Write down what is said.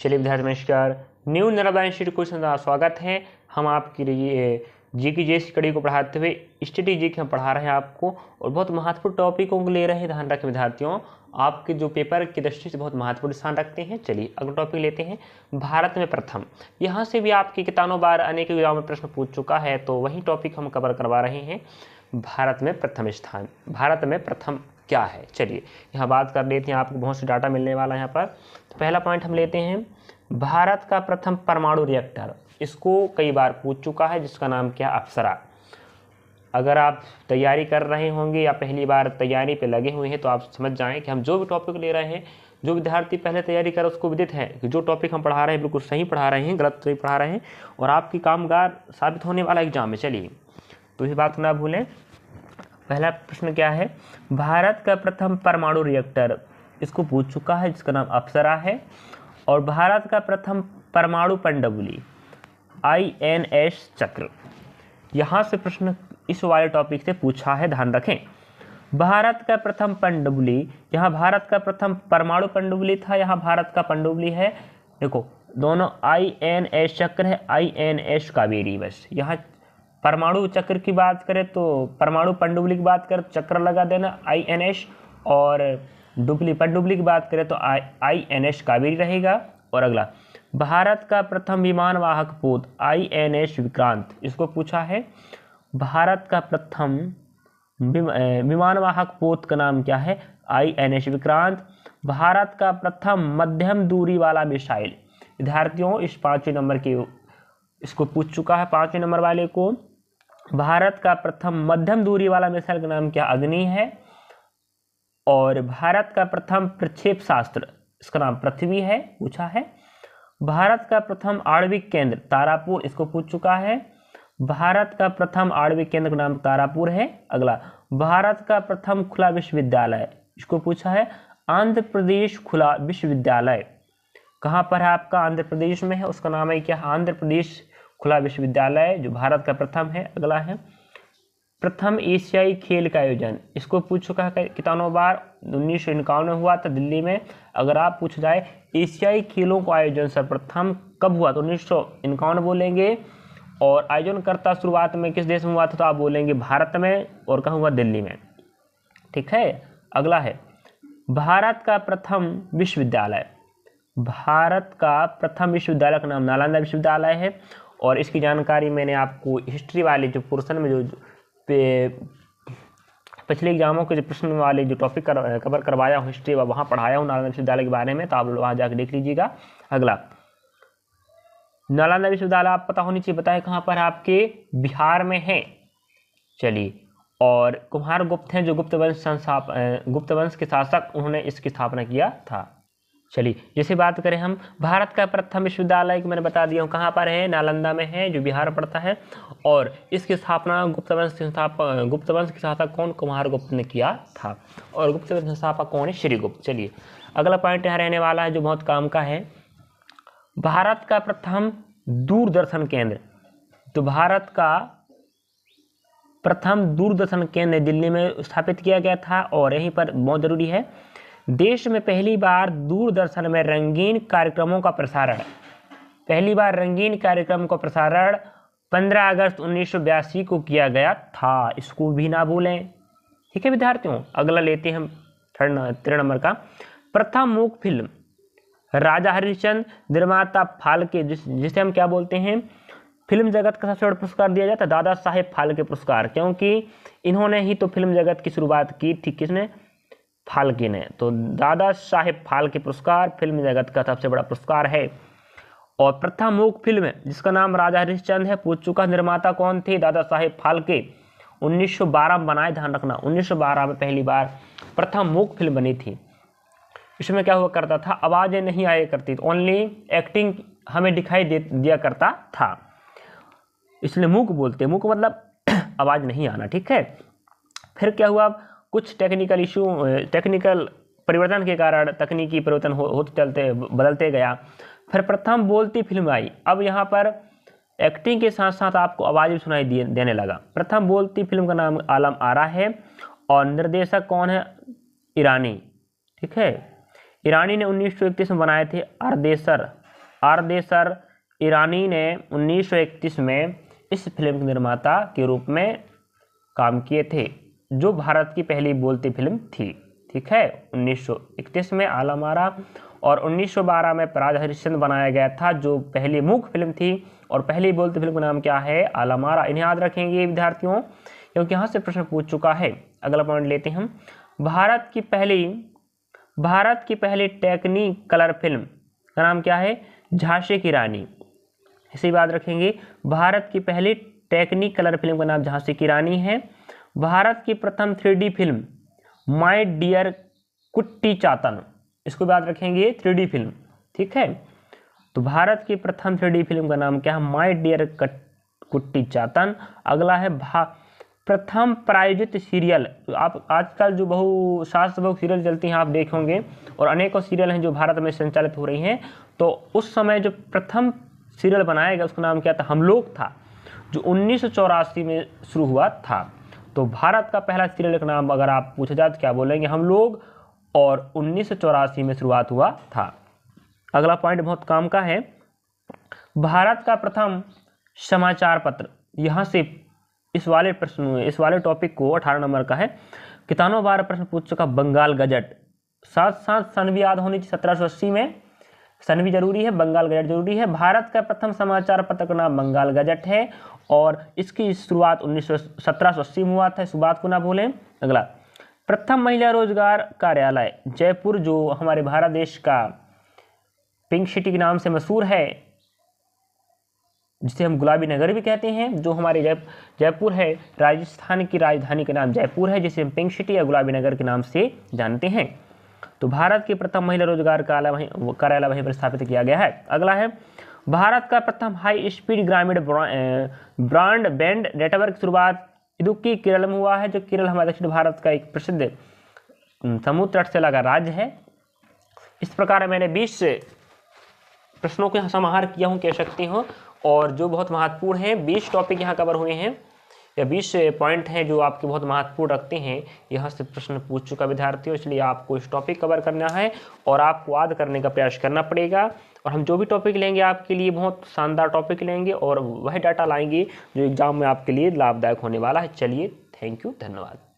चलिए विद्यार्थी नमस्कार, न्यू नर्मदा इंस्टीट्यूट क्वेश्चन का स्वागत है। हम आपके लिए जी की जेस कड़ी को पढ़ाते हुए स्टडी जी की हम पढ़ा रहे हैं आपको, और बहुत महत्वपूर्ण टॉपिकों को ले रहे हैं। ध्यान रखें विद्यार्थियों, आपके जो पेपर की दृष्टि से बहुत महत्वपूर्ण स्थान रखते हैं। चलिए अगला टॉपिक लेते हैं, भारत में प्रथम। यहाँ से भी आपकी कितानों बार अनेक एग्जाम में प्रश्न पूछ चुका है, तो वही टॉपिक हम कवर करवा रहे हैं। भारत में प्रथम स्थान, भारत में प्रथम क्या है, चलिए यहाँ बात कर लेते हैं। आपको बहुत से डाटा मिलने वाला है यहाँ पर। तो पहला पॉइंट हम लेते हैं, भारत का प्रथम परमाणु रिएक्टर। इसको कई बार पूछ चुका है, जिसका नाम क्या, अप्सरा। अगर आप तैयारी कर रहे होंगे या पहली बार तैयारी पे लगे हुए हैं, तो आप समझ जाएं कि हम जो भी टॉपिक ले रहे हैं, जो विद्यार्थी पहले तैयारी कर उसको विदित है कि जो टॉपिक हम पढ़ा रहे हैं बिल्कुल सही पढ़ा रहे हैं, गलत नहीं पढ़ा रहे हैं, और आपकी कामगार साबित होने वाला एग्जाम में। चलिए तो इस बात को ना भूलें। पहला प्रश्न क्या है, भारत का प्रथम परमाणु रिएक्टर, इसको पूछ चुका है, जिसका नाम अप्सरा है। और भारत का प्रथम परमाणु पनडुब्बी INS चक्र, यहाँ से प्रश्न इस वाले टॉपिक से पूछा है, ध्यान रखें। भारत का प्रथम पनडुब्बी, यहाँ भारत का प्रथम परमाणु पनडुब्बी था, यहाँ भारत का पनडुब्बी है। देखो दोनों INS चक्र है, INS कावेरी। बस यहाँ परमाणु चक्र की बात करें तो परमाणु पनडुब्बी की बात करें चक्र लगा देना INS, और पनडुब्बी की बात करें तो INS कावेरी रहेगा। और अगला, भारत का प्रथम विमान वाहक पोत INS विक्रांत, इसको पूछा है। भारत का प्रथम विमान वाहक पोत का नाम क्या है, INS विक्रांत। भारत का प्रथम मध्यम दूरी वाला मिसाइल, विद्यार्थियों इस 5वें नंबर के इसको पूछ चुका है, 5वें नंबर वाले को। भारत का प्रथम मध्यम दूरी वाला मिसाइल का नाम क्या, अग्नि है। और भारत का प्रथम प्रक्षेप शास्त्र, इसका नाम पृथ्वी है, पूछा है। भारत का प्रथम आणविक केंद्र तारापुर, इसको पूछ चुका है। भारत का प्रथम आणविक केंद्र का नाम तारापुर है। अगला, भारत का प्रथम खुला विश्वविद्यालय, इसको पूछा है। आंध्र प्रदेश खुला विश्वविद्यालय कहाँ पर है आपका, आंध्र प्रदेश में है, उसका नाम है क्या, आंध्र प्रदेश खुला विश्वविद्यालय, जो भारत का प्रथम है। अगला है, प्रथम एशियाई खेल का आयोजन, इसको पूछ चुका है कितनों बार, 1951 में हुआ था दिल्ली में। अगर आप पूछ जाए एशियाई खेलों का आयोजन सर्वप्रथम कब हुआ, तो 1951 बोलेंगे। और आयोजनकर्ता शुरुआत में किस देश में हुआ था, तो आप बोलेंगे भारत में, और कहाँ हुआ, दिल्ली में। ठीक है। अगला है, भारत का प्रथम विश्वविद्यालय, भारत का प्रथम विश्वविद्यालय का नाम नालंदा विश्वविद्यालय है। और इसकी जानकारी मैंने आपको हिस्ट्री वाले जो पोर्शन में जो पिछले एग्जामों के जो प्रश्न वाले जो टॉपिक कवर करवाया हूँ हिस्ट्री, वहाँ पढ़ाया हूँ नालंदा विश्वविद्यालय के बारे में, तो आप लोग वहाँ जाकर देख लीजिएगा। अगला, नालंदा विश्वविद्यालय आप पता होनी चाहिए, बताएं कहाँ पर आपके, बिहार में है। चलिए, और कुमारगुप्त हैं जो गुप्त वंश के शासक, उन्होंने इसकी स्थापना किया था। चलिए, जैसे बात करें हम, भारत का प्रथम विश्वविद्यालय मैंने बता दिया हूँ कहाँ पर है, नालंदा में है, जो बिहार पड़ता है। और इसकी स्थापना गुप्त वंश के शासक कौन, कुमारगुप्त ने किया था। और गुप्त वंश के संस्थापक कौन है, श्रीगुप्त। चलिए अगला पॉइंट यहाँ रहने वाला है, जो बहुत काम का है, भारत का प्रथम दूरदर्शन केंद्र। तो भारत का प्रथम दूरदर्शन केंद्र दिल्ली में स्थापित किया गया था, और यहीं पर बहुत जरूरी है, देश में पहली बार दूरदर्शन में रंगीन कार्यक्रमों का प्रसारण, पहली बार रंगीन कार्यक्रम का प्रसारण 15 अगस्त 1982 को किया गया था, इसको भी ना भूलें। ठीक है विद्यार्थियों। अगला लेते हैं हम 3 नंबर का, प्रथम मूक फिल्म राजा हरिश्चंद्र, निर्माता फाल्के, जिसे हम क्या बोलते हैं, फिल्म जगत का सबसे बड़ा पुरस्कार दिया जाता है दादा साहेब फाल्के पुरस्कार, क्योंकि इन्होंने ही तो फिल्म जगत की शुरुआत की थी, किसने, फाल्के ने। तो दादा साहेब फाल्के पुरस्कार फिल्म जगत का सबसे बड़ा पुरस्कार है। और प्रथम मूक फिल्म जिसका नाम राजा हरिश्चंद्र है, पूछ चुका, निर्माता कौन थे, दादा साहेब फाल्के, 1912 में बनाए, ध्यान रखना 1912 में पहली बार प्रथम मूक फिल्म बनी थी। इसमें क्या हुआ करता था, आवाजें नहीं आया करती, ओनली एक्टिंग हमें दिखाई दिया करता था, इसलिए मूक बोलते, मूक मतलब आवाज नहीं आना। ठीक है। फिर क्या हुआ, कुछ टेक्निकल परिवर्तन के कारण, तकनीकी परिवर्तन होते चलते बदलते गया, फिर प्रथम बोलती फिल्म आई। अब यहाँ पर एक्टिंग के साथ साथ आपको आवाज़ भी सुनाई देने लगा। प्रथम बोलती फिल्म का नाम आलम आरा है, और निर्देशक कौन है, ईरानी। ठीक है, ईरानी ने 1931 में बनाए थे अरदेसर, आरदेसर ईरानी ने 1931 में इस फिल्म के निर्माता के रूप में काम किए थे, जो भारत की पहली बोलती फिल्म थी। ठीक है, 1931 में आलमारा और 1912 में प्राज हरिश्चंद्र बनाया गया था, जो पहली मूक फिल्म थी और पहली बोलती फिल्म का नाम क्या है? आलमारा। इन्हें याद रखेंगे विद्यार्थियों, क्योंकि यहाँ से प्रश्न पूछ चुका है। अगला पॉइंट लेते हैं हम। भारत की पहली टेक्नी कलर फिल्म का नाम क्या है? झांसी की रानी। इसे याद रखेंगे, भारत की पहली टेक्नी कलर फिल्म का नाम झांसी की रानी है। भारत की प्रथम 3D फिल्म माय डियर कुट्टी चातन, इसको याद रखेंगे, 3D फिल्म। ठीक है, तो भारत की प्रथम 3D फिल्म का नाम क्या है? माय डियर कुट्टी चातन। अगला है प्रथम प्रायोजित सीरियल। आप आजकल जो बहुशास्त्र बहु सीरियल चलती हैं आप देखे होंगे, और अनेकों सीरियल हैं जो भारत में संचालित हो रही हैं, तो उस समय जो प्रथम सीरियल बनाया गया उसका नाम क्या था? हम लोग था, जो 1984 में शुरू हुआ था। तो भारत का पहला सीरियल का नाम अगर आप पूछा जाए तो क्या बोलेंगे? हम लोग, और 1984 में शुरुआत हुआ था। अगला पॉइंट बहुत काम का है। भारत का प्रथम समाचार पत्र, यहाँ से इस वाले टॉपिक को 18 नंबर का है, कितनों बार प्रश्न पूछ चुका, बंगाल गजट। साथ साथ सन भी याद होनी चाहिए, 1780 में सन भी जरूरी है, बंगाल गजट जरूरी है। भारत का प्रथम समाचार पत्र का नाम बंगाल गजट है और इसकी शुरुआत 1780 में हुआ था, इस बात को ना भूलें। अगला, प्रथम महिला रोजगार कार्यालय जयपुर, जो हमारे भारत देश का पिंक सिटी के नाम से मशहूर है, जिसे हम गुलाबी नगर भी कहते हैं, जो हमारे जयपुर है, राजस्थान की राजधानी का नाम जयपुर है, जिसे हम पिंक सिटी या गुलाबी नगर के नाम से जानते हैं। तो भारत के प्रथम महिला रोजगार कार्यालय वहीं पर स्थापित किया गया है। अगला है, भारत का प्रथम हाई स्पीड ग्रामीण ब्रॉडबैंड नेटवर्क की शुरुआत इडुक्की केरल में हुआ है, जो केरल हमारे दक्षिण भारत का एक प्रसिद्ध समुद्र तट से लगा राज्य है। इस प्रकार मैंने 20 प्रश्नों को समाहार किया हूँ, कह सकती हूँ, और जो बहुत महत्वपूर्ण हैं, 20 टॉपिक यहाँ कवर हुए हैं, या 20 पॉइंट हैं जो आपके बहुत महत्वपूर्ण रखते हैं। यहाँ से प्रश्न पूछ चुका विद्यार्थियों, इसलिए आपको इस टॉपिक कवर करना है और आपको याद करने का प्रयास करना पड़ेगा। और हम जो भी टॉपिक लेंगे आपके लिए बहुत शानदार टॉपिक लेंगे और वह डाटा लाएंगे जो एग्जाम में आपके लिए लाभदायक होने वाला है। चलिए, थैंक यू, धन्यवाद।